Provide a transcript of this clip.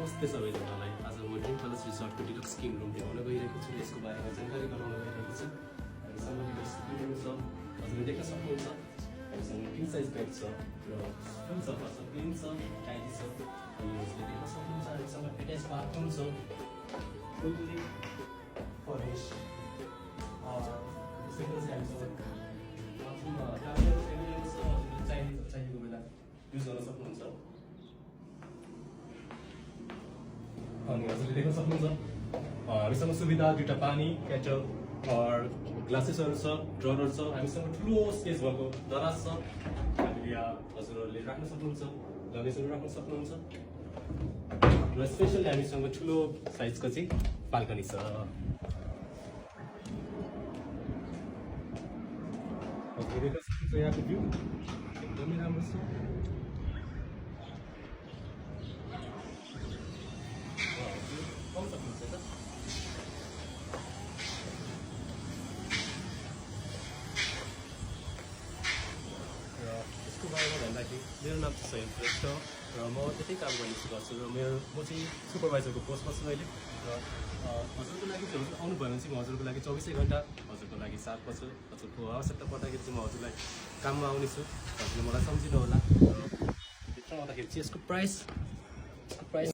नमस्ते सबैजनालाई। आज म ड्रिम प्यालेस रिसोर्टको डिलक्स किङ रुम देखाउन गइरहेको छु। यसको बारेमा जानकारी गराउन गइरहेको छु। हामीसँग डिलक्स किङ रुम छ, हजुरले देख्न सक्नुहुन्छ। हामीसँग किङ साइज बेड छ र फुल सफा छ, क्लिन छ, टाइडी छ। अनि हजुरले देख्न सक्नुहुन्छ हामीसँग एट्याच बाथरुम छ, फुल्ली फर्निस्ड। त्यसैगरी हामीसँग बाथरुममा ट्राभलर एभेलेबल छ, हजुरले चाहिएको बेला युज गर्न सक्नुहुन्छ। अनि हजुरले देख्न सक्नुहुन्छ हामीसँग सुविधा दुईटा पानी केटल ग्लासेसहरू छ, ड्ररहरू छ। हामीसँग ठुलो स्पेस भएको दराज छ, हामीले यहाँ हजुरहरूले राख्न सक्नुहुन्छ, लगेजहरू राख्न सक्नुहुन्छ। र स्पेसली हामीसँग ठुलो साइजको चाहिँ बाल्कनी छ। हजुरले देख्न सक्नुहुन्छ यहाँको भ्यू एकदमै राम्रो छ। पाउन सक्नुहुन्छ त। र यसको बारेमा भन्दाखेरि मेरो नाम चाहिँ सयम श्रेष्ठ र म त्यतै काम गर्ने गर्छु र म चाहिँ सुपरभाइजरको पोस्टमा छु अहिले। र हजुरको लागि चाहिँ हजुर आउनुभयो भने चाहिँ म हजुरको लागि 24 घन्टा हजुरको लागि साथ पर्छु। हजुरको आवश्यकता पर्दाखेरि चाहिँ म हजुरलाई काममा आउनेछु। हजुरले मलाई सम्झिनु होला। र भित्र आउँदाखेरि चाहिँ यसको प्राइस